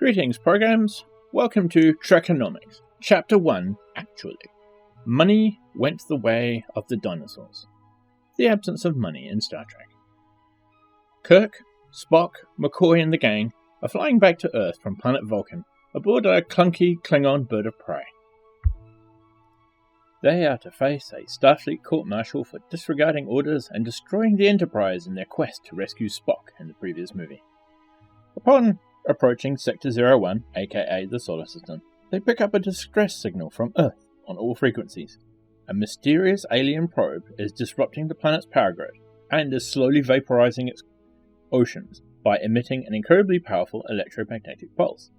Greetings, programs. Welcome to Trekonomics, Chapter 1, Actually. Money went the way of the dinosaurs. The absence of money in Star Trek. Kirk, Spock, McCoy and the gang are flying back to Earth from planet Vulcan aboard a clunky Klingon bird of prey. They are to face a Starfleet court-martial for disregarding orders and destroying the Enterprise in their quest to rescue Spock in the previous movie. Upon approaching Sector 01, aka the Solar System, they pick up a distress signal from Earth on all frequencies. A mysterious alien probe is disrupting the planet's power grid and is slowly vaporizing its oceans by emitting an incredibly powerful electromagnetic pulse.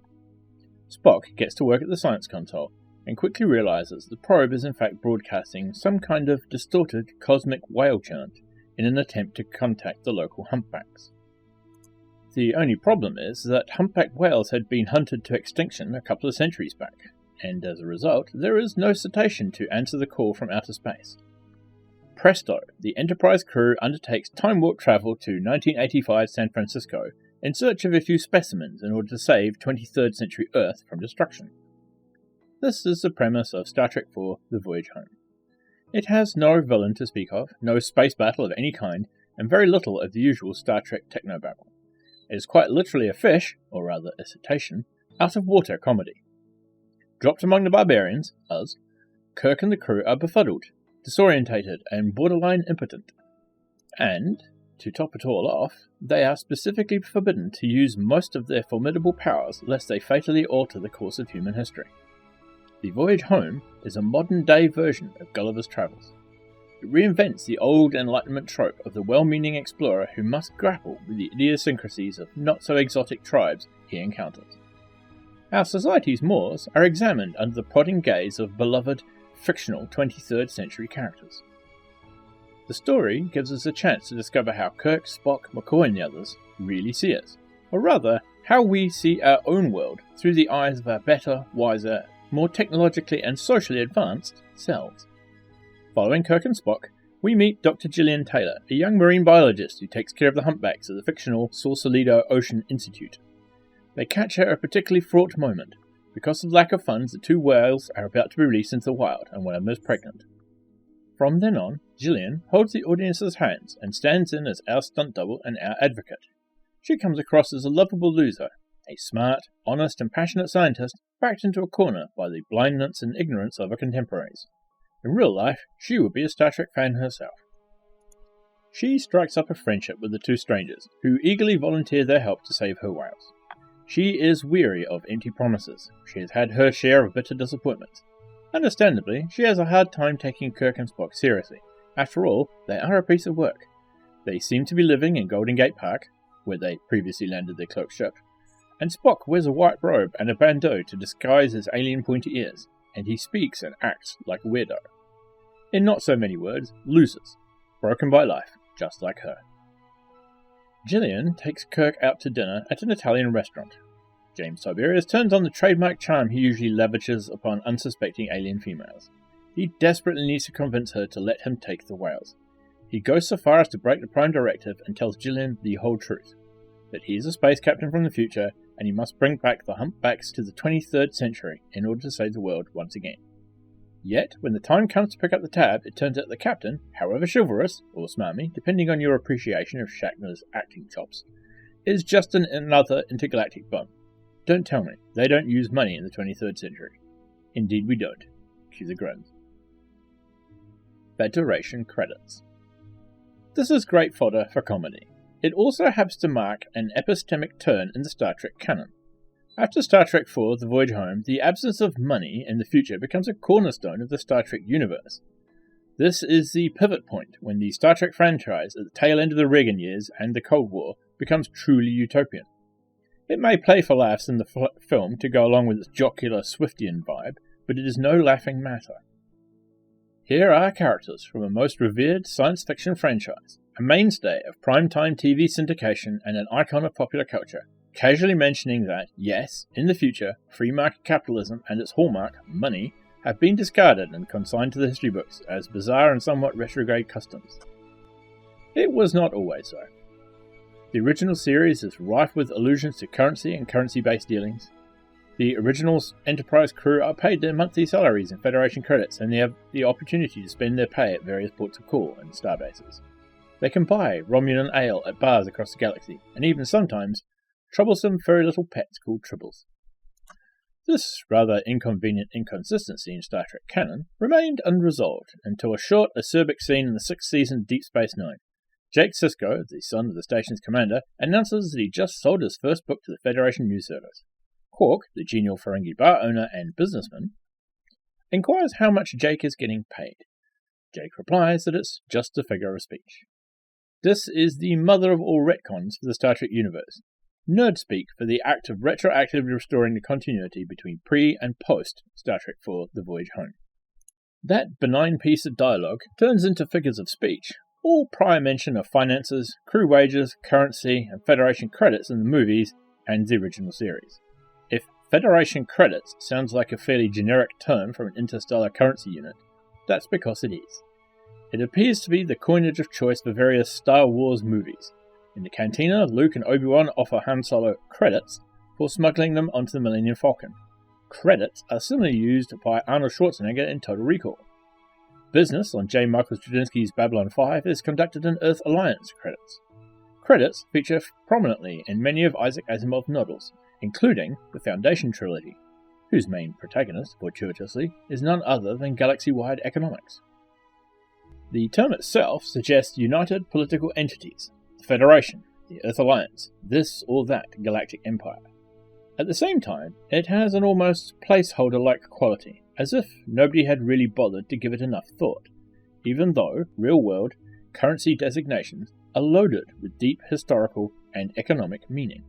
Spock gets to work at the science console and quickly realizes the probe is in fact broadcasting some kind of distorted cosmic whale chant in an attempt to contact the local humpbacks. The only problem is that humpback whales had been hunted to extinction a couple of centuries back, and as a result, there is no cetacean to answer the call from outer space. Presto, the Enterprise crew undertakes time warp travel to 1985 San Francisco in search of a few specimens in order to save 23rd century Earth from destruction. This is the premise of Star Trek IV, The Voyage Home. It has no villain to speak of, no space battle of any kind, and very little of the usual Star Trek technobabble. It is quite literally a fish, or rather a cetacean, out-of-water comedy. Dropped among the barbarians, us, Kirk and the crew are befuddled, disorientated, and borderline impotent. And, to top it all off, they are specifically forbidden to use most of their formidable powers lest they fatally alter the course of human history. The Voyage Home is a modern-day version of Gulliver's Travels. It reinvents the old Enlightenment trope of the well-meaning explorer who must grapple with the idiosyncrasies of not-so-exotic tribes he encounters. Our society's mores are examined under the prodding gaze of beloved, fictional 23rd century characters. The story gives us a chance to discover how Kirk, Spock, McCoy and the others really see us, or rather, how we see our own world through the eyes of our better, wiser, more technologically and socially advanced selves. Following Kirk and Spock, we meet Dr. Gillian Taylor, a young marine biologist who takes care of the humpbacks at the fictional Sausalito Ocean Institute. They catch her at a particularly fraught moment. Because of lack of funds, the two whales are about to be released into the wild, and one of them is pregnant. From then on, Gillian holds the audience's hands and stands in as our stunt double and our advocate. She comes across as a lovable loser, a smart, honest and passionate scientist backed into a corner by the blindness and ignorance of her contemporaries. In real life, she would be a Star Trek fan herself. She strikes up a friendship with the two strangers, who eagerly volunteer their help to save her whales. She is weary of empty promises. She has had her share of bitter disappointments. Understandably, she has a hard time taking Kirk and Spock seriously. After all, they are a piece of work. They seem to be living in Golden Gate Park, where they previously landed their cloaked ship, and Spock wears a white robe and a bandeau to disguise his alien pointy ears, and he speaks and acts like a weirdo. In not so many words, losers, broken by life, just like her. Gillian takes Kirk out to dinner at an Italian restaurant. James Tiberius turns on the trademark charm he usually lavishes upon unsuspecting alien females. He desperately needs to convince her to let him take the whales. He goes so far as to break the Prime Directive and tells Gillian the whole truth, that he is a space captain from the future and he must bring back the humpbacks to the 23rd century in order to save the world once again. Yet, when the time comes to pick up the tab, it turns out the captain, however chivalrous, or smarmy, depending on your appreciation of Shatner's acting chops, is just another intergalactic bum. Don't tell me, they don't use money in the 23rd century. Indeed we don't. Cue the grins. Federation credits. This is great fodder for comedy. It also happens to mark an epistemic turn in the Star Trek canon. After Star Trek IV, The Voyage Home, the absence of money in the future becomes a cornerstone of the Star Trek universe. This is the pivot point when the Star Trek franchise, at the tail end of the Reagan years and the Cold War, becomes truly utopian. It may play for laughs in the film to go along with its jocular Swiftian vibe, but it is no laughing matter. Here are characters from a most revered science fiction franchise, a mainstay of primetime TV syndication and an icon of popular culture, casually mentioning that, yes, in the future, free market capitalism and its hallmark, money, have been discarded and consigned to the history books as bizarre and somewhat retrograde customs. It was not always so. The original series is rife with allusions to currency and currency-based dealings. The original Enterprise crew are paid their monthly salaries in Federation credits, and they have the opportunity to spend their pay at various ports of call and starbases. They can buy Romulan ale at bars across the galaxy, and even sometimes troublesome furry little pets called tribbles. This rather inconvenient inconsistency in Star Trek canon remained unresolved until a short, acerbic scene in the 6th season of Deep Space Nine. Jake Sisko, the son of the station's commander, announces that he just sold his first book to the Federation news service. Quark, the genial Ferengi bar owner and businessman, inquires how much Jake is getting paid. Jake replies that it's just a figure of speech. This is the mother of all retcons for the Star Trek universe. Nerd speak for the act of retroactively restoring the continuity between pre- and post-Star Trek IV The Voyage Home. That benign piece of dialogue turns into figures of speech. All prior mention of finances, crew wages, currency, and Federation credits in the movies and the original series. If Federation credits sounds like a fairly generic term for an interstellar currency unit, that's because it is. It appears to be the coinage of choice for various Star Wars movies. In the Cantina, Luke and Obi-Wan offer Han Solo credits for smuggling them onto the Millennium Falcon. Credits are similarly used by Arnold Schwarzenegger in Total Recall. Business on J. Michael Straczynski's Babylon 5 is conducted in Earth Alliance credits. Credits feature prominently in many of Isaac Asimov's novels, including the Foundation trilogy, whose main protagonist, fortuitously, is none other than galaxy-wide economics. The term itself suggests united political entities, the Federation, the Earth Alliance, this or that galactic empire. At the same time, it has an almost placeholder-like quality, as if nobody had really bothered to give it enough thought, even though real-world currency designations are loaded with deep historical and economic meaning.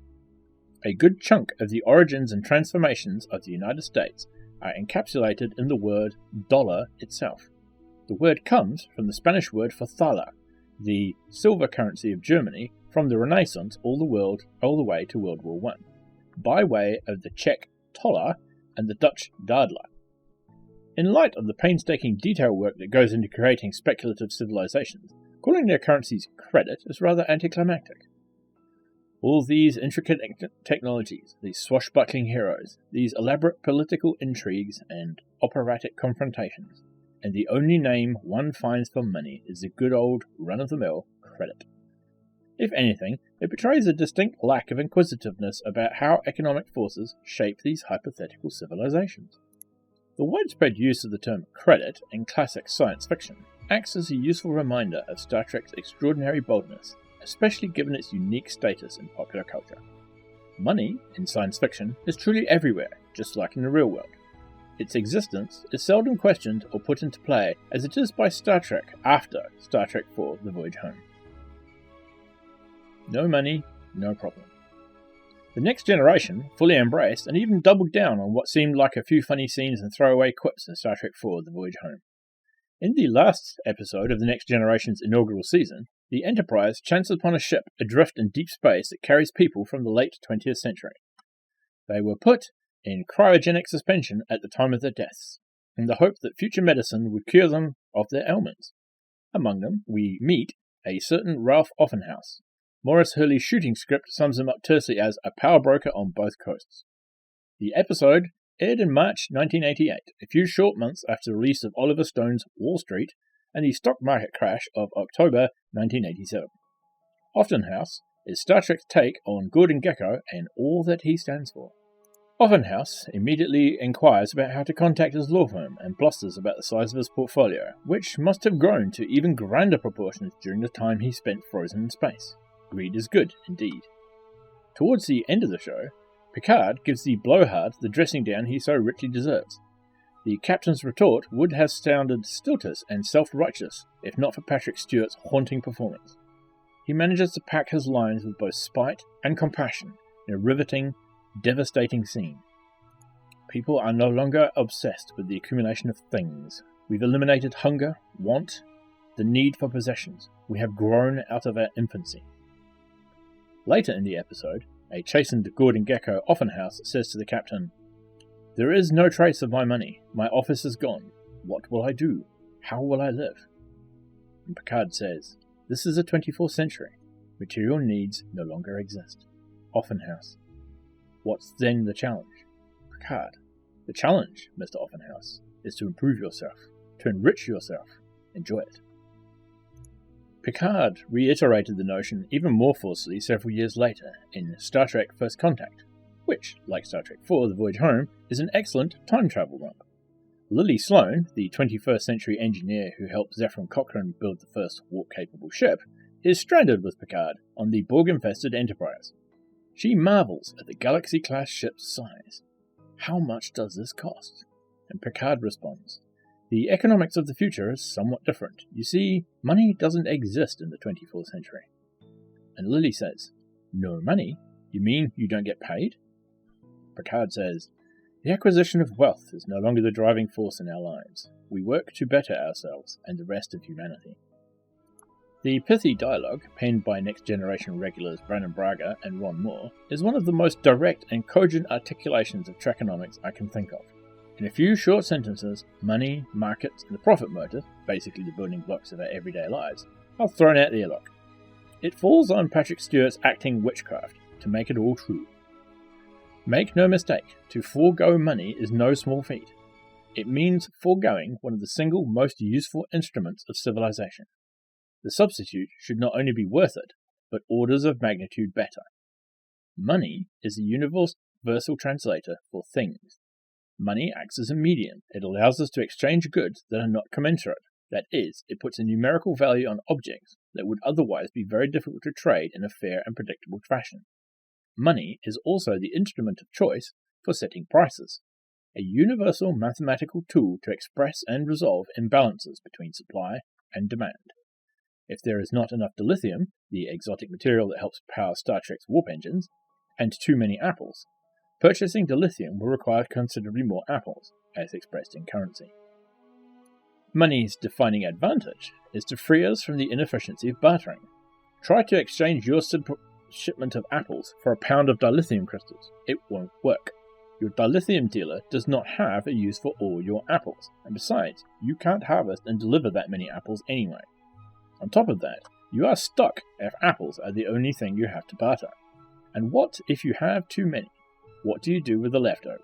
A good chunk of the origins and transformations of the United States are encapsulated in the word dollar itself. The word comes from the Spanish word for thaler, the silver currency of Germany from the Renaissance all the way to World War I, by way of the Czech tolar and the Dutch dadler. In light of the painstaking detail work that goes into creating speculative civilizations, calling their currencies credit is rather anticlimactic. All these intricate technologies, these swashbuckling heroes, these elaborate political intrigues and operatic confrontations, and the only name one finds for money is the good old run-of-the-mill credit. If anything, it betrays a distinct lack of inquisitiveness about how economic forces shape these hypothetical civilizations. The widespread use of the term credit in classic science fiction acts as a useful reminder of Star Trek's extraordinary boldness, especially given its unique status in popular culture. Money, in science fiction, is truly everywhere, just like in the real world. Its existence is seldom questioned or put into play as it is by Star Trek after Star Trek IV The Voyage Home. No money, no problem. The Next Generation fully embraced and even doubled down on what seemed like a few funny scenes and throwaway quips in Star Trek IV The Voyage Home. In the last episode of The Next Generation's inaugural season, the Enterprise chances upon a ship adrift in deep space that carries people from the late 20th century. They were put in cryogenic suspension at the time of their deaths, in the hope that future medicine would cure them of their ailments. Among them, we meet a certain Ralph Offenhouse. Maurice Hurley's shooting script sums him up tersely as a power broker on both coasts. The episode aired in March 1988, a few short months after the release of Oliver Stone's Wall Street and the stock market crash of October 1987. Offenhouse is Star Trek's take on Gordon Gekko and all that he stands for. Offenhouse immediately inquires about how to contact his law firm and blusters about the size of his portfolio, which must have grown to even grander proportions during the time he spent frozen in space. Greed is good, indeed. Towards the end of the show, Picard gives the blowhard the dressing down he so richly deserves. The captain's retort would have sounded stilted and self-righteous if not for Patrick Stewart's haunting performance. He manages to pack his lines with both spite and compassion in a riveting, devastating scene. People are no longer obsessed with the accumulation of things. We've eliminated hunger, want, the need for possessions. We have grown out of our infancy. Later in the episode, a chastened Gordon Gekko Offenhouse says to the captain, "There is no trace of my money. My office is gone. What will I do? How will I live?" And Picard says, "This is the 24th century. material needs no longer exist. Offenhouse. What's then the challenge? Picard. The challenge, Mr. Offenhouse, is to improve yourself, to enrich yourself. Enjoy it. Picard reiterated the notion even more forcefully several years later in Star Trek First Contact, which, like Star Trek IV The Voyage Home, is an excellent time travel romp. Lily Sloan, the 21st century engineer who helped Zefram Cochrane build the first warp-capable ship, is stranded with Picard on the Borg-infested Enterprise. She marvels at the Galaxy-class ship's size. How much does this cost? And Picard responds, the economics of the future is somewhat different. You see, money doesn't exist in the 24th century. And Lily says, no money? You mean you don't get paid? Picard says, the acquisition of wealth is no longer the driving force in our lives. We work to better ourselves and the rest of humanity. The pithy dialogue, penned by Next Generation regulars Brannon Braga and Ron Moore, is one of the most direct and cogent articulations of Trekonomics I can think of. In a few short sentences, money, markets, and the profit motive, basically the building blocks of our everyday lives, are thrown out the airlock. It falls on Patrick Stewart's acting witchcraft to make it all true. Make no mistake, to forego money is no small feat. It means foregoing one of the single most useful instruments of civilization. The substitute should not only be worth it, but orders of magnitude better. Money is the universal translator for things. Money acts as a medium. It allows us to exchange goods that are not commensurate. That is, it puts a numerical value on objects that would otherwise be very difficult to trade in a fair and predictable fashion. Money is also the instrument of choice for setting prices, a universal mathematical tool to express and resolve imbalances between supply and demand. If there is not enough dilithium, the exotic material that helps power Star Trek's warp engines, and too many apples, purchasing dilithium will require considerably more apples, as expressed in currency. Money's defining advantage is to free us from the inefficiency of bartering. Try to exchange your shipment of apples for a pound of dilithium crystals. It won't work. Your dilithium dealer does not have a use for all your apples, and besides, you can't harvest and deliver that many apples anyway. On top of that, you are stuck if apples are the only thing you have to barter. And what if you have too many? What do you do with the leftovers?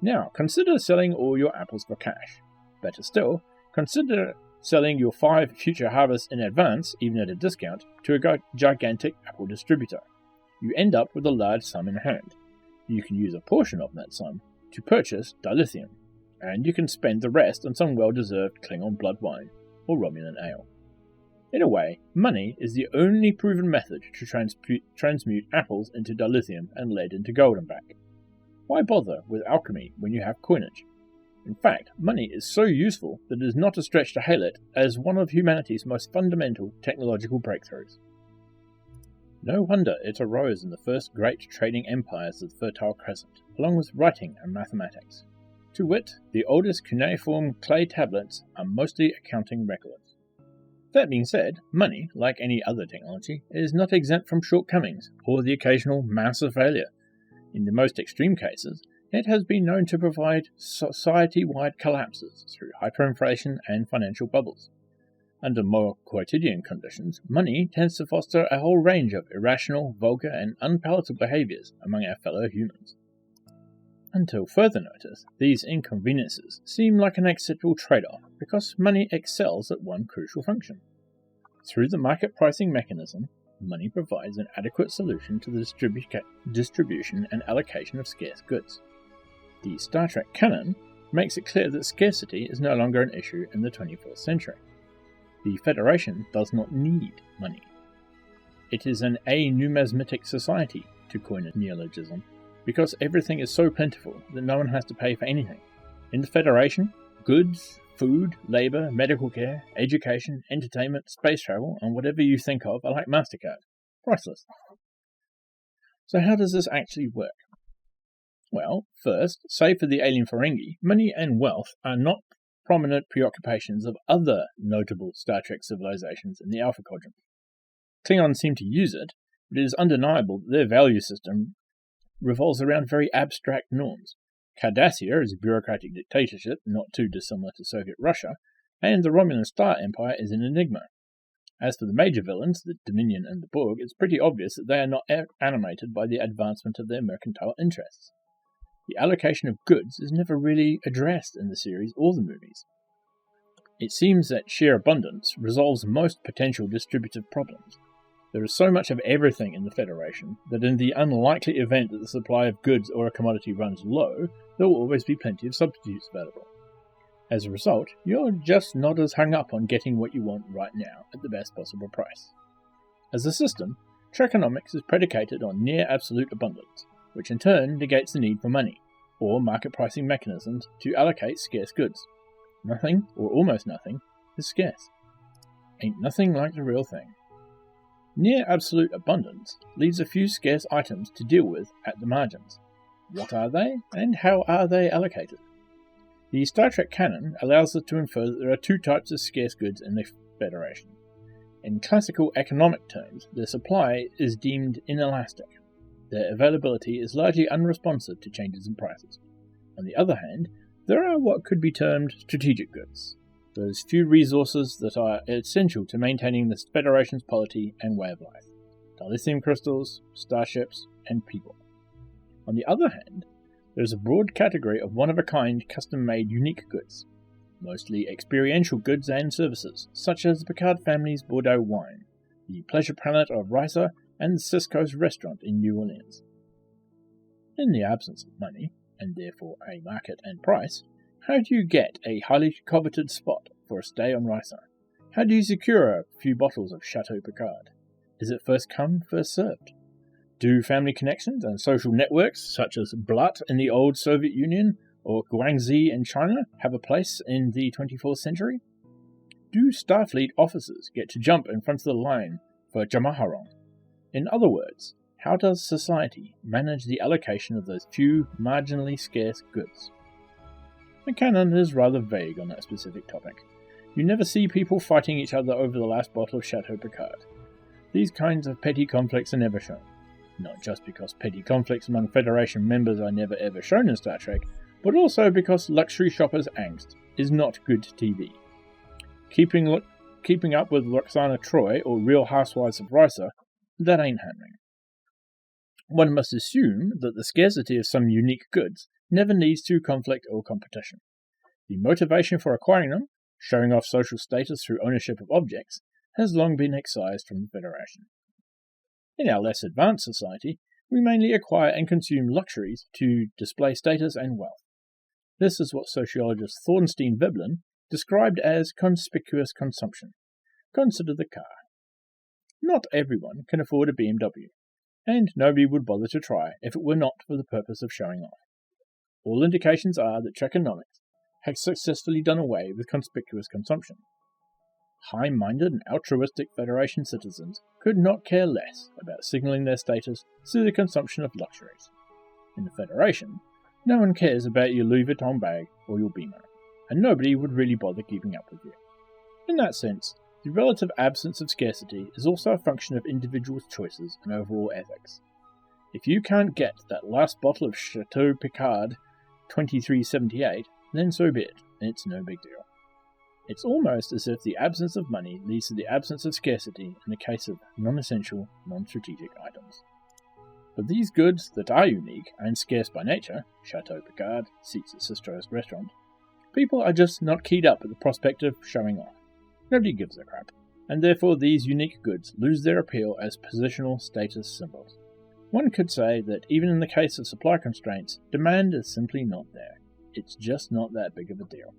Now, consider selling all your apples for cash. Better still, consider selling your 5 future harvests in advance, even at a discount, to a gigantic apple distributor. You end up with a large sum in hand. You can use a portion of that sum to purchase dilithium, and you can spend the rest on some well-deserved Klingon blood wine or Romulan ale. In a way, money is the only proven method to transmute apples into dilithium and lead into gold and back. Why bother with alchemy when you have coinage? In fact, money is so useful that it is not a stretch to hail it as one of humanity's most fundamental technological breakthroughs. No wonder it arose in the first great trading empires of the Fertile Crescent, along with writing and mathematics. To wit, the oldest cuneiform clay tablets are mostly accounting records. That being said, money, like any other technology, is not exempt from shortcomings or the occasional massive failure. In the most extreme cases, it has been known to provide society-wide collapses through hyperinflation and financial bubbles. Under more quotidian conditions, money tends to foster a whole range of irrational, vulgar, and unpalatable behaviors among our fellow humans. Until further notice, these inconveniences seem like an acceptable trade-off because money excels at one crucial function. Through the market pricing mechanism, money provides an adequate solution to the distribution and allocation of scarce goods. The Star Trek canon makes it clear that scarcity is no longer an issue in the 21st century. The Federation does not need money. It is an anumismatic society, to coin a neologism, because everything is so plentiful that no one has to pay for anything. In the Federation, goods, food, labour, medical care, education, entertainment, space travel, and whatever you think of are like MasterCard. Priceless. So how does this actually work? Well, first, save for the alien Ferengi, money and wealth are not prominent preoccupations of other notable Star Trek civilizations in the Alpha Quadrant. Klingons seem to use it, but it is undeniable that their value system revolves around very abstract norms. Cardassia is a bureaucratic dictatorship not too dissimilar to Soviet Russia, and the Romulan Star Empire is an enigma. As for the major villains, the Dominion and the Borg, it's pretty obvious that they are not animated by the advancement of their mercantile interests. The allocation of goods is never really addressed in the series or the movies. It seems that sheer abundance resolves most potential distributive problems. There is so much of everything in the Federation that in the unlikely event that the supply of goods or a commodity runs low, there will always be plenty of substitutes available. As a result, you're just not as hung up on getting what you want right now at the best possible price. As a system, Trekonomics is predicated on near absolute abundance, which in turn negates the need for money, or market pricing mechanisms to allocate scarce goods. Nothing, or almost nothing, is scarce. Ain't nothing like the real thing. Near absolute abundance leaves a few scarce items to deal with at the margins. What are they, and how are they allocated? The Star Trek canon allows us to infer that there are two types of scarce goods in the Federation. In classical economic terms, their supply is deemed inelastic. Their availability is largely unresponsive to changes in prices. On the other hand, there are what could be termed strategic goods, those few resources that are essential to maintaining the Federation's polity and way of life: dilithium crystals, starships, and people. On the other hand, there is a broad category of one-of-a-kind, custom-made, unique goods, mostly experiential goods and services, such as the Picard family's Bordeaux wine, the Pleasure Planet of Risa, and Cisco's restaurant in New Orleans. In the absence of money, and therefore a market and price, how do you get a highly coveted spot for a stay on Risa? How do you secure a few bottles of Chateau Picard? Is it first come, first served? Do family connections and social networks, such as Blat in the old Soviet Union or Guangxi in China, have a place in the 24th century? Do Starfleet officers get to jump in front of the line for Jamaharong? In other words, how does society manage the allocation of those few marginally scarce goods? The canon is rather vague on that specific topic. You never see people fighting each other over the last bottle of Chateau Picard. These kinds of petty conflicts are never shown. Not just because petty conflicts among Federation members are never ever shown in Star Trek, but also because luxury shoppers' angst is not good TV. Keeping up with Roxana Troy or Real Housewives of Risa, that ain't happening. One must assume that the scarcity of some unique goods never leads to conflict or competition. The motivation for acquiring them, showing off social status through ownership of objects, has long been excised from the Federation. In our less advanced society, we mainly acquire and consume luxuries to display status and wealth. This is what sociologist Thornstein Veblen described as conspicuous consumption. Consider the car. Not everyone can afford a BMW, and nobody would bother to try if it were not for the purpose of showing off. All indications are that Trekonomics has successfully done away with conspicuous consumption. High-minded and altruistic Federation citizens could not care less about signaling their status through the consumption of luxuries. In the Federation, no one cares about your Louis Vuitton bag or your Beamer, and nobody would really bother keeping up with you. In that sense, the relative absence of scarcity is also a function of individuals' choices and overall ethics. If you can't get that last bottle of Chateau Picard 2378, then so be it, it's no big deal. It's almost as if the absence of money leads to the absence of scarcity in the case of non-essential, non-strategic items. For these goods that are unique and scarce by nature, Chateau Picard, seats at Cisco's restaurant, people are just not keyed up at the prospect of showing off. Nobody gives a crap, and therefore these unique goods lose their appeal as positional status symbols. One could say that even in the case of supply constraints, demand is simply not there. It's just not that big of a deal.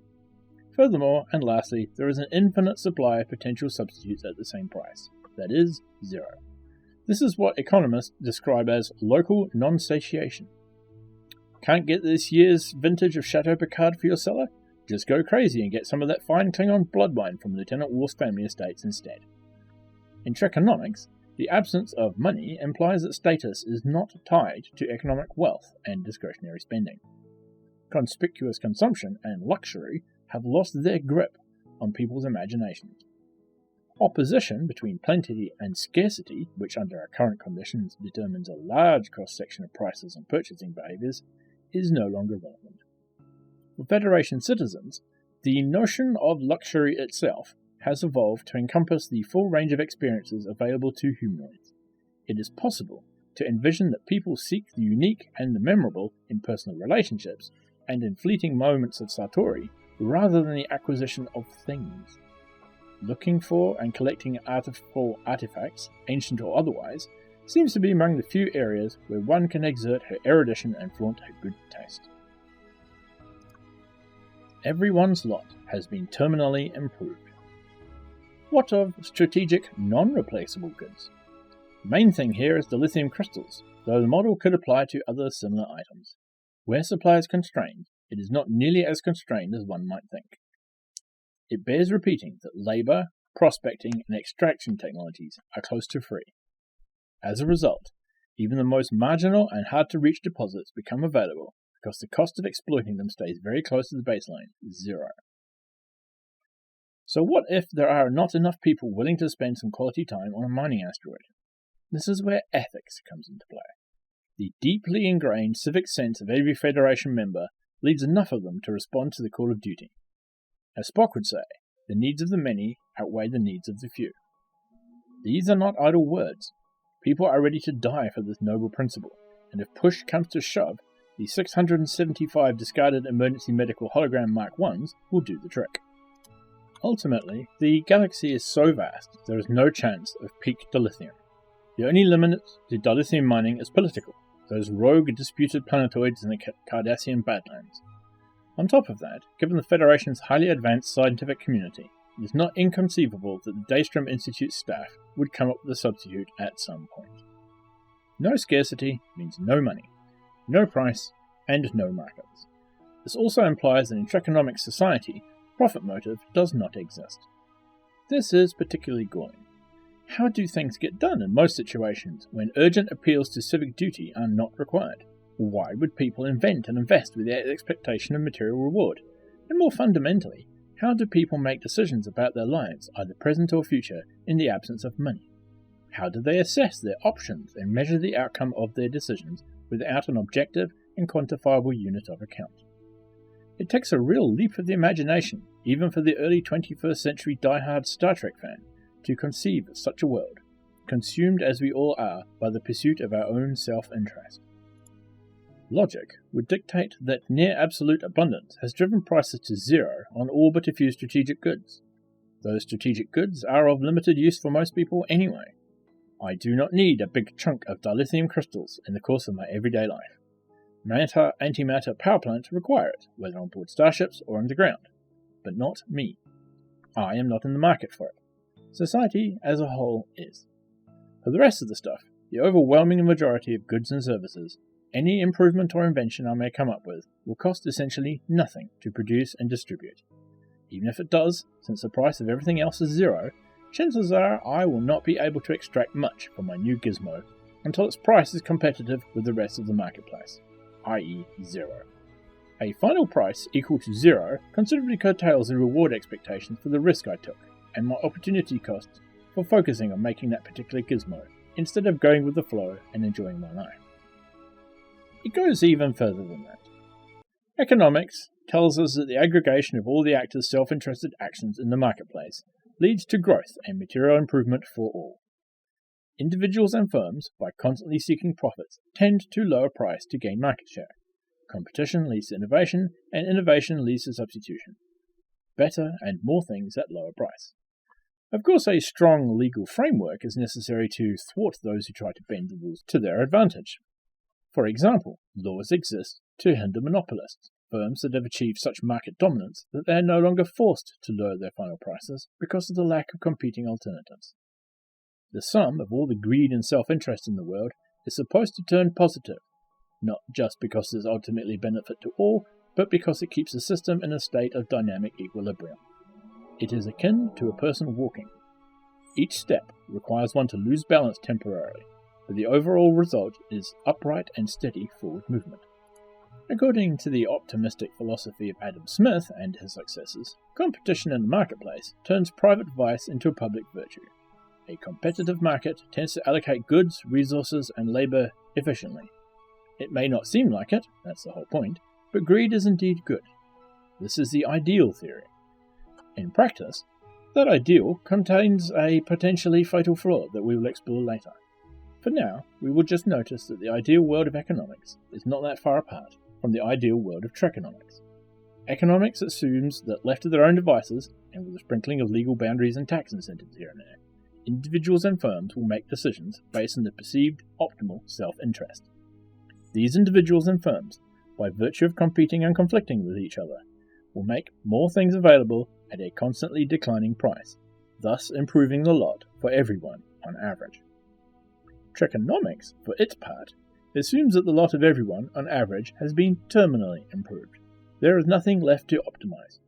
Furthermore, and lastly, there is an infinite supply of potential substitutes at the same price. That is, zero. This is what economists describe as local non-satiation. Can't get this year's vintage of Chateau Picard for your cellar? Just go crazy and get some of that fine Klingon blood wine from Lieutenant Worf's family estates instead. In Trekonomics, the absence of money implies that status is not tied to economic wealth and discretionary spending. Conspicuous consumption and luxury have lost their grip on people's imaginations. Opposition between plenty and scarcity, which under our current conditions determines a large cross-section of prices and purchasing behaviours, is no longer relevant. For Federation citizens, the notion of luxury itself has evolved to encompass the full range of experiences available to humanoids. It is possible to envision that people seek the unique and the memorable in personal relationships and in fleeting moments of satori, rather than the acquisition of things. Looking for and collecting artificial artifacts, ancient or otherwise, seems to be among the few areas where one can exert her erudition and flaunt her good taste. Everyone's lot has been terminally improved. What of strategic, non-replaceable goods? The main thing here is the lithium crystals, though the model could apply to other similar items. Where supply is constrained, it is not nearly as constrained as one might think. It bears repeating that labour, prospecting, and extraction technologies are close to free. As a result, even the most marginal and hard-to-reach deposits become available because the cost of exploiting them stays very close to the baseline, 0. So what if there are not enough people willing to spend some quality time on a mining asteroid? This is where ethics comes into play. The deeply ingrained civic sense of every Federation member leads enough of them to respond to the call of duty. As Spock would say, the needs of the many outweigh the needs of the few. These are not idle words. People are ready to die for this noble principle, and if push comes to shove, the 675 discarded emergency medical hologram Mark Is will do the trick. Ultimately, the galaxy is so vast there is no chance of peak dilithium. The only limit to dilithium mining is political, those rogue disputed planetoids in the Cardassian Badlands. On top of that, given the Federation's highly advanced scientific community, it is not inconceivable that the Daystrom Institute staff would come up with a substitute at some point. No scarcity means no money, no price, and no markets. This also implies that in Trekonomics society, profit motive does not exist. This is particularly galling. How do things get done in most situations when urgent appeals to civic duty are not required? Why would people invent and invest with the expectation of material reward? And more fundamentally, how do people make decisions about their lives, either present or future, in the absence of money? How do they assess their options and measure the outcome of their decisions without an objective and quantifiable unit of account? It takes a real leap of the imagination, even for the early 21st century die-hard Star Trek fan, to conceive of such a world, consumed as we all are by the pursuit of our own self-interest. Logic would dictate that near-absolute abundance has driven prices to 0 on all but a few strategic goods. Those strategic goods are of limited use for most people anyway. I do not need a big chunk of dilithium crystals in the course of my everyday life. Matter-antimatter power plants require it, whether on board starships or underground. But not me. I am not in the market for it. Society as a whole is. For the rest of the stuff, the overwhelming majority of goods and services, any improvement or invention I may come up with will cost essentially nothing to produce and distribute. Even if it does, since the price of everything else is 0, chances are I will not be able to extract much from my new gizmo until its price is competitive with the rest of the marketplace, i.e. 0. A final price equal to 0 considerably curtails the reward expectations for the risk I took, and my opportunity costs for focusing on making that particular gizmo, instead of going with the flow and enjoying my life. It goes even further than that. Economics tells us that the aggregation of all the actors' self-interested actions in the marketplace leads to growth and material improvement for all. Individuals and firms, by constantly seeking profits, tend to lower price to gain market share. Competition leads to innovation, and innovation leads to substitution. Better and more things at lower price. Of course, a strong legal framework is necessary to thwart those who try to bend the rules to their advantage. For example, laws exist to hinder monopolists, firms that have achieved such market dominance that they are no longer forced to lower their final prices because of the lack of competing alternatives. The sum of all the greed and self-interest in the world is supposed to turn positive, not just because it is ultimately a benefit to all, but because it keeps the system in a state of dynamic equilibrium. It is akin to a person walking. Each step requires one to lose balance temporarily, but the overall result is upright and steady forward movement. According to the optimistic philosophy of Adam Smith and his successors, competition in the marketplace turns private vice into a public virtue. A competitive market tends to allocate goods, resources, and labor efficiently. It may not seem like it, that's the whole point, but greed is indeed good. This is the ideal theory. In practice, That ideal contains a potentially fatal flaw that we will explore later. For now, we will just notice that the ideal world of economics is not that far apart from the ideal world of Trekonomics. Economics assumes that left to their own devices, and with a sprinkling of legal boundaries and tax incentives here and there, individuals and firms will make decisions based on the perceived optimal self-interest. These individuals and firms, by virtue of competing and conflicting with each other, will make more things available at a constantly declining price, thus improving the lot for everyone on average. Trekonomics, for its part, assumes that the lot of everyone on average has been terminally improved. There is nothing left to optimize,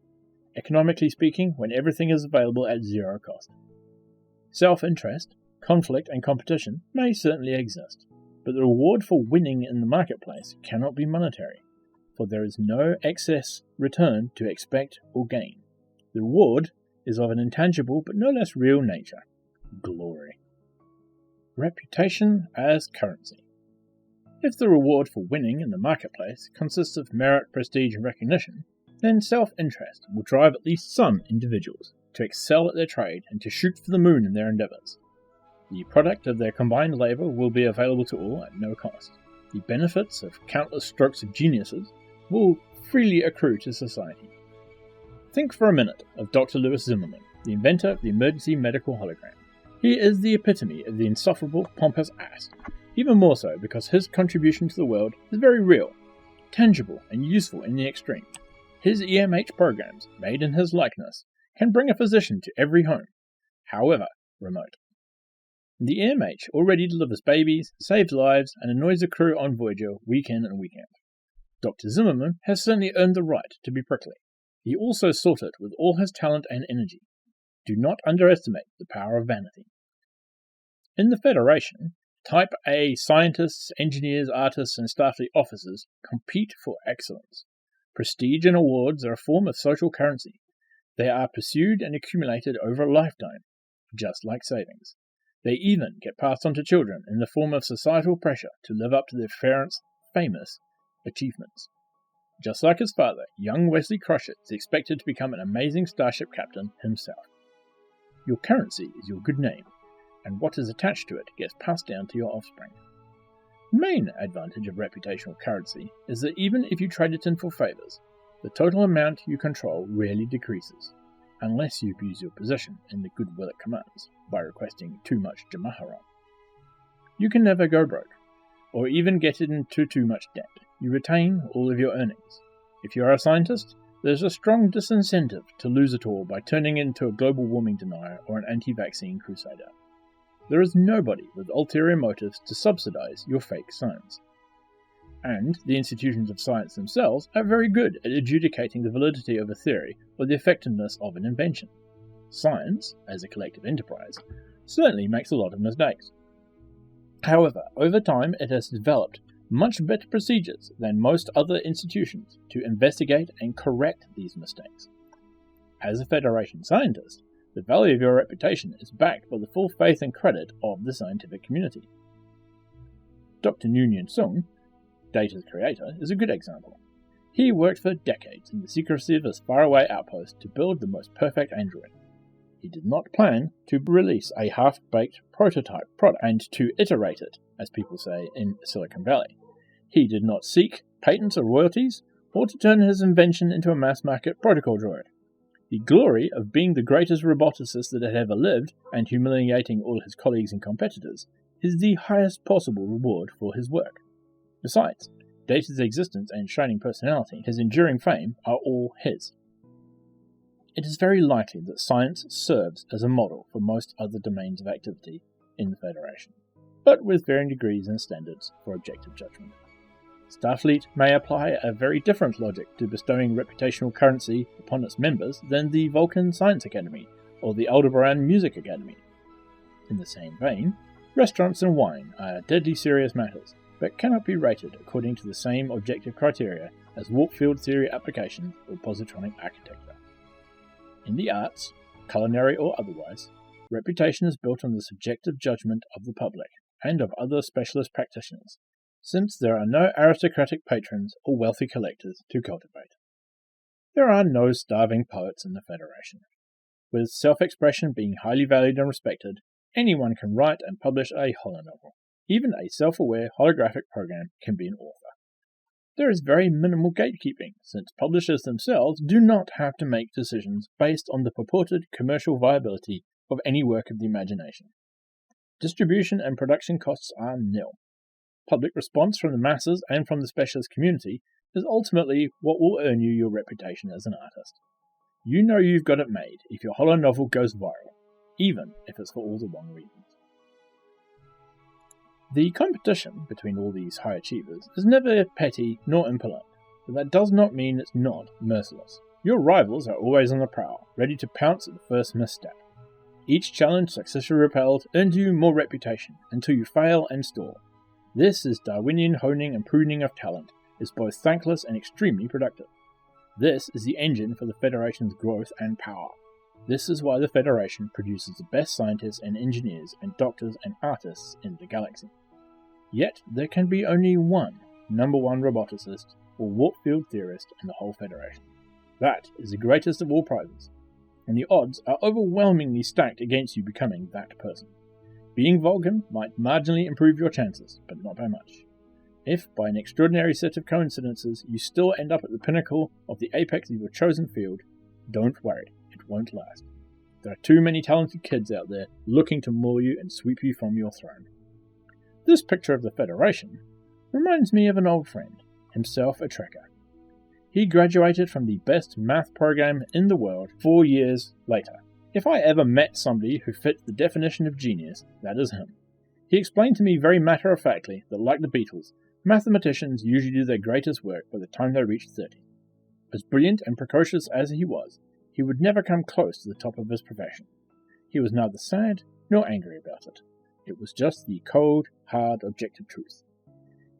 economically speaking, when everything is available at zero cost. Self-interest, conflict, and competition may certainly exist, but the reward for winning in the marketplace cannot be monetary, for there is no excess return to expect or gain. The reward is of an intangible but no less real nature: glory. Reputation as currency. If the reward for winning in the marketplace consists of merit, prestige, and recognition, then self-interest will drive at least some individuals to excel at their trade and to shoot for the moon in their endeavours. The product of their combined labour will be available to all at no cost. The benefits of countless strokes of geniuses will freely accrue to society. Think for a minute of Dr. Louis Zimmermann, the inventor of the emergency medical hologram. He is the epitome of the insufferable, pompous ass, even more so because his contribution to the world is very real, tangible, and useful in the extreme. His EMH programs, made in his likeness, can bring a physician to every home, however remote. The EMH already delivers babies, saves lives, and annoys the crew on Voyager week in and week out. Dr. Zimmermann has certainly earned the right to be prickly. He also sought it with all his talent and energy. Do not underestimate the power of vanity. In the Federation, Type A scientists, engineers, artists, and Starfleet officers compete for excellence. Prestige and awards are a form of social currency. They are pursued and accumulated over a lifetime, just like savings. They even get passed on to children in the form of societal pressure to live up to their parents' famous achievements. Just like his father, young Wesley Crusher is expected to become an amazing starship captain himself. Your currency is your good name, and what is attached to it gets passed down to your offspring. The main advantage of reputational currency is that even if you trade it in for favours, the total amount you control rarely decreases, unless you abuse your position and the goodwill it commands by requesting too much Jamahara. You can never go broke, or even get into too much debt. You retain all of your earnings. If you are a scientist, there's a strong disincentive to lose it all by turning into a global warming denier or an anti-vaccine crusader. There is nobody with ulterior motives to subsidize your fake science. And the institutions of science themselves are very good at adjudicating the validity of a theory or the effectiveness of an invention. Science, as a collective enterprise, certainly makes a lot of mistakes. However, over time it has developed much better procedures than most other institutions to investigate and correct these mistakes. As a Federation scientist, the value of your reputation is backed by the full faith and credit of the scientific community. Dr. Noonien Sung, Data's creator, is a good example. He worked for decades in the secrecy of his faraway outpost to build the most perfect android. He did not plan to release a half-baked prototype product and to iterate it, as people say in Silicon Valley. He did not seek patents or royalties, or to turn his invention into a mass-market protocol droid. The glory of being the greatest roboticist that had ever lived, and humiliating all his colleagues and competitors, is the highest possible reward for his work. Besides, Data's existence and shining personality, his enduring fame, are all his. It is very likely that science serves as a model for most other domains of activity in the Federation, but with varying degrees and standards for objective judgment. Starfleet may apply a very different logic to bestowing reputational currency upon its members than the Vulcan Science Academy or the Aldebaran Music Academy. In the same vein, restaurants and wine are deadly serious matters, but cannot be rated according to the same objective criteria as warp field theory application or positronic architecture. In the arts, culinary or otherwise, reputation is built on the subjective judgment of the public and of other specialist practitioners, since there are no aristocratic patrons or wealthy collectors to cultivate. There are no starving poets in the Federation. with self-expression being highly valued and respected, anyone can write and publish a holonovel. Even a self-aware holographic program can be an author. There is very minimal gatekeeping, since publishers themselves do not have to make decisions based on the purported commercial viability of any work of the imagination. Distribution and production costs are nil. Public response from the masses and from the specialist community is ultimately what will earn you your reputation as an artist. You know you've got it made if your holonovel goes viral, even if it's for all the wrong reasons. The competition between all these high achievers is never petty nor impolite, but that does not mean it's not merciless. Your rivals are always on the prowl, ready to pounce at the first misstep. Each challenge successfully repelled earns you more reputation until you fail and stall. This is Darwinian honing and pruning of talent, is both thankless and extremely productive. This is the engine for the Federation's growth and power. This is why the Federation produces the best scientists and engineers and doctors and artists in the galaxy. Yet there can be only one number one roboticist or warp field theorist in the whole Federation. That is the greatest of all prizes, and the odds are overwhelmingly stacked against you becoming that person. Being Vulcan might marginally improve your chances, but not by much. If, by an extraordinary set of coincidences, you still end up at the pinnacle of the apex of your chosen field, don't worry, it won't last. There are too many talented kids out there looking to maul you and sweep you from your throne. This picture of the Federation reminds me of an old friend, himself a Trekker. He graduated from the best math program in the world 4 years later. If I ever met somebody who fit the definition of genius, that is him. He explained to me very matter-of-factly that, like the Beatles, mathematicians usually do their greatest work by the time they reach 30. As brilliant and precocious as he was, he would never come close to the top of his profession. He was neither sad nor angry about it. It was just the cold, hard, objective truth.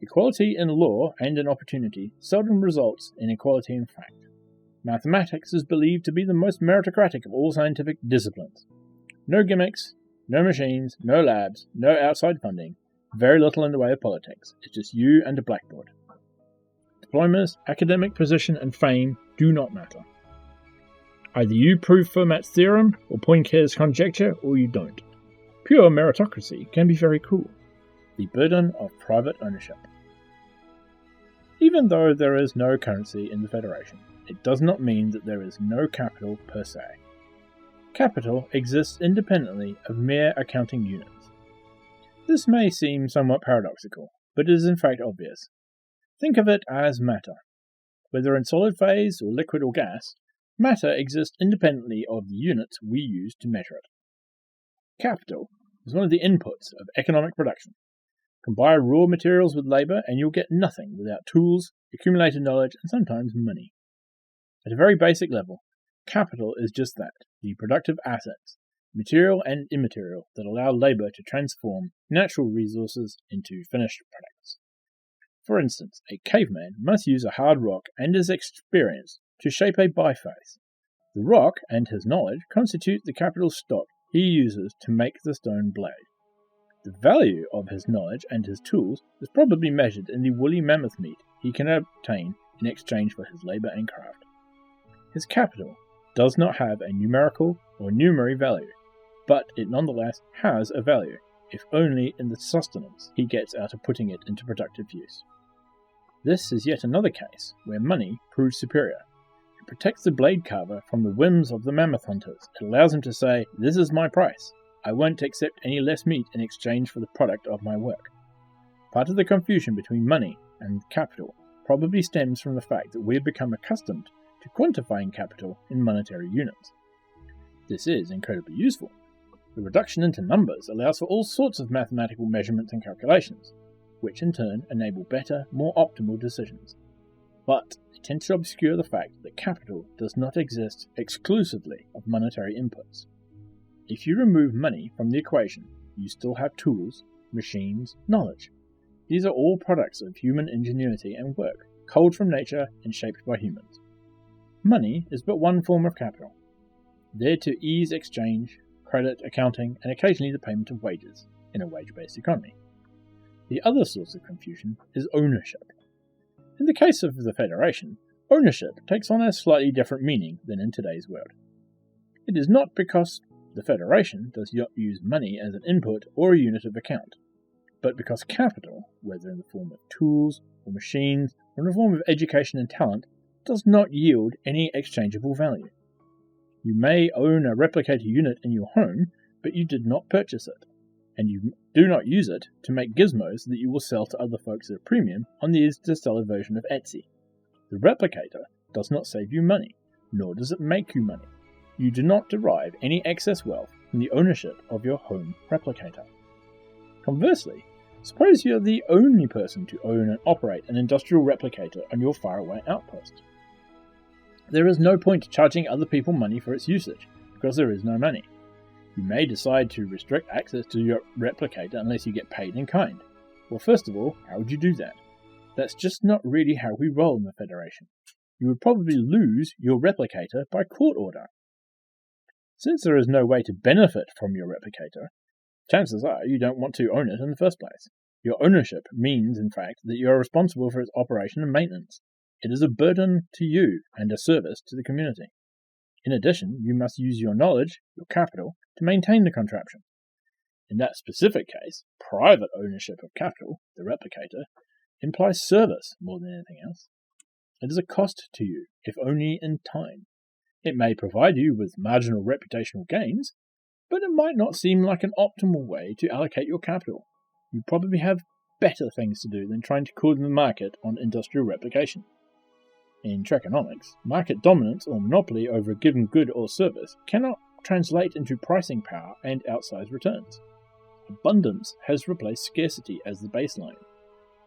Equality in law and in opportunity seldom results in equality in fact. Mathematics is believed to be the most meritocratic of all scientific disciplines. No gimmicks, no machines, no labs, no outside funding, very little in the way of politics. It's just you and a blackboard. Diplomas, academic position, and fame do not matter. Either you prove Fermat's theorem or Poincare's conjecture, or you don't. Pure meritocracy can be very cool. The burden of private ownership. Even though there is no currency in the Federation, it does not mean that there is no capital per se. Capital exists independently of mere accounting units. This may seem somewhat paradoxical, but it is in fact obvious. Think of it as matter. Whether in solid phase or liquid or gas, matter exists independently of the units we use to measure it. Capital is one of the inputs of economic production. Combine raw materials with labour and you'll get nothing without tools, accumulated knowledge, and sometimes money. At a very basic level, capital is just that, the productive assets, material and immaterial, that allow labour to transform natural resources into finished products. For instance, a caveman must use a hard rock and his experience to shape a biface. The rock and his knowledge constitute the capital stock he uses to make the stone blade. The value of his knowledge and his tools is probably measured in the woolly mammoth meat he can obtain in exchange for his labour and craft. His capital does not have a numerical or numery value, but it nonetheless has a value, if only in the sustenance he gets out of putting it into productive use. This is yet another case where money proves superior. It protects the blade carver from the whims of the mammoth hunters. It allows him to say, "This is my price. I won't accept any less meat in exchange for the product of my work." Part of the confusion between money and capital probably stems from the fact that we have become accustomed to quantifying capital in monetary units. This is incredibly useful. The reduction into numbers allows for all sorts of mathematical measurements and calculations, which in turn enable better, more optimal decisions. But it tends to obscure the fact that capital does not exist exclusively of monetary inputs. If you remove money from the equation, you still have tools, machines, knowledge. These are all products of human ingenuity and work, culled from nature and shaped by humans. Money is but one form of capital, there to ease exchange, credit, accounting, and occasionally the payment of wages in a wage-based economy. The other source of confusion is ownership. In the case of the Federation, ownership takes on a slightly different meaning than in today's world. It is not because the Federation does not use money as an input or a unit of account, but because capital, whether in the form of tools or machines or in the form of education and talent, does not yield any exchangeable value. You may own a replicator unit in your home, but you did not purchase it, and you do not use it to make gizmos that you will sell to other folks at a premium on the interstellar version of Etsy. The replicator does not save you money, nor does it make you money. You do not derive any excess wealth from the ownership of your home replicator. Conversely, suppose you're the only person to own and operate an industrial replicator on your faraway outpost. There is no point charging other people money for its usage, because there is no money. You may decide to restrict access to your replicator unless you get paid in kind. Well, first of all, how would you do that? That's just not really how we roll in the Federation. You would probably lose your replicator by court order. Since there is no way to benefit from your replicator, chances are you don't want to own it in the first place. Your ownership means, in fact, that you are responsible for its operation and maintenance. It is a burden to you and a service to the community. In addition, you must use your knowledge, your capital, to maintain the contraption. In that specific case, private ownership of capital, the replicator, implies service more than anything else. It is a cost to you, if only in time. It may provide you with marginal reputational gains, but it might not seem like an optimal way to allocate your capital. You probably have better things to do than trying to corner the market on industrial replication. In Trekonomics, market dominance or monopoly over a given good or service cannot translate into pricing power and outsized returns. Abundance has replaced scarcity as the baseline.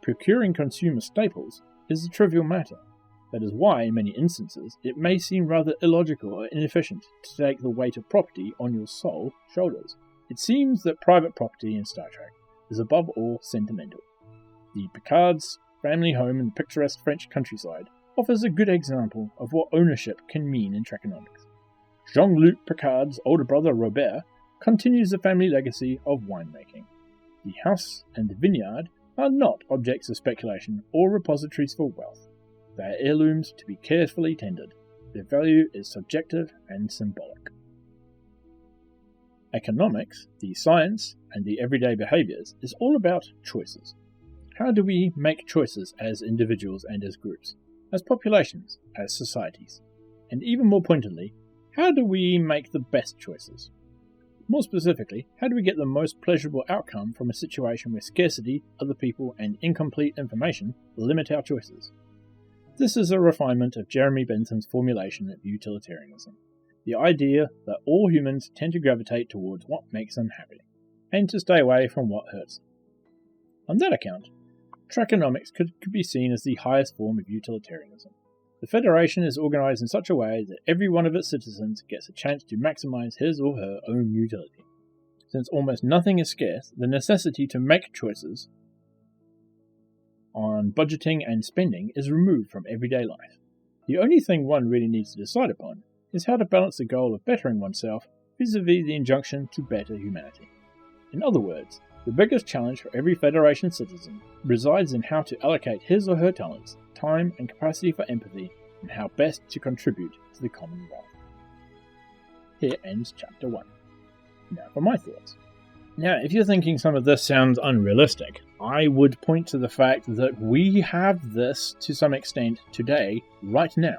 Procuring consumer staples is a trivial matter. That is why, in many instances, it may seem rather illogical or inefficient to take the weight of property on your sole shoulders. It seems that private property in Star Trek is above all sentimental. The Picard's family home in the picturesque French countryside offers a good example of what ownership can mean in Trekonomics. Jean-Luc Picard's older brother Robert continues the family legacy of winemaking. The house and the vineyard are not objects of speculation or repositories for wealth. They are heirlooms to be carefully tended. Their value is subjective and symbolic. Economics, the science, and the everyday behaviors is all about choices. How do we make choices as individuals and as groups, as populations, as societies? And even more pointedly, how do we make the best choices? More specifically, how do we get the most pleasurable outcome from a situation where scarcity, other people, and incomplete information limit our choices? This is a refinement of Jeremy Bentham's formulation of utilitarianism, the idea that all humans tend to gravitate towards what makes them happy, and to stay away from what hurts them. On that account, Trekonomics could be seen as the highest form of utilitarianism. The Federation is organized in such a way that every one of its citizens gets a chance to maximize his or her own utility. Since almost nothing is scarce, the necessity to make choices on budgeting and spending is removed from everyday life. The only thing one really needs to decide upon is how to balance the goal of bettering oneself vis-a-vis the injunction to better humanity. In other words, the biggest challenge for every Federation citizen resides in how to allocate his or her talents, time, and capacity for empathy, and how best to contribute to the Commonwealth. Here ends Chapter 1. Now for my thoughts. Now, if you're thinking some of this sounds unrealistic, I would point to the fact that we have this to some extent today, right now.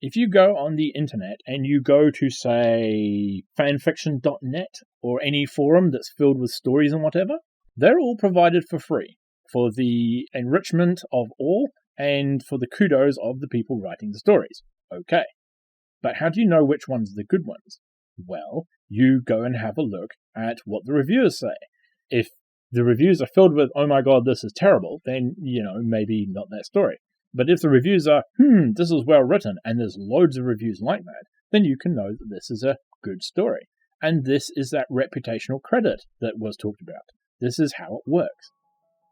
If you go on the internet and you go to, say, fanfiction.net or any forum that's filled with stories and whatever, they're all provided for free for the enrichment of all and for the kudos of the people writing the stories. Okay. But how do you know which ones are the good ones? Well, you go and have a look at what the reviewers say. If the reviews are filled with, oh my god, this is terrible, then, maybe not that story. But if the reviews are, this is well written, and there's loads of reviews like that, then you can know that this is a good story. And this is that reputational credit that was talked about. This is how it works.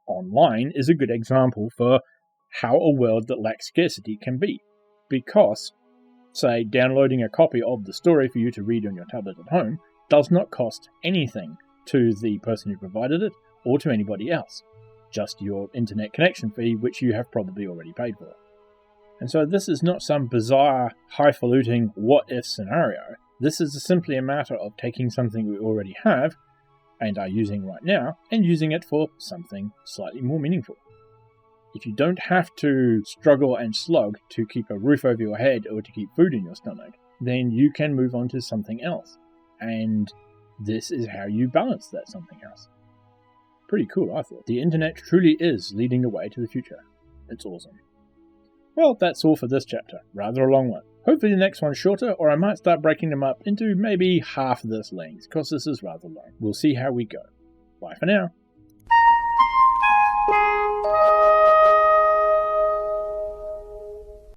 Online is a good example for how a world that lacks scarcity can be. Because, say, downloading a copy of the story for you to read on your tablet at home does not cost anything to the person who provided it or to anybody else. Just your internet connection fee, which you have probably already paid for. And so this is not some bizarre, highfalutin what-if scenario. This is simply a matter of taking something we already have and are using right now and using it for something slightly more meaningful. If you don't have to struggle and slog to keep a roof over your head or to keep food in your stomach, then you can move on to something else. And this is how you balance that something else. Pretty cool, I thought. The internet truly is leading the way to the future. It's awesome. Well, that's all for this chapter. Rather a long one. Hopefully the next one's shorter, or I might start breaking them up into maybe half this length, because this is rather long. We'll see how we go. Bye for now.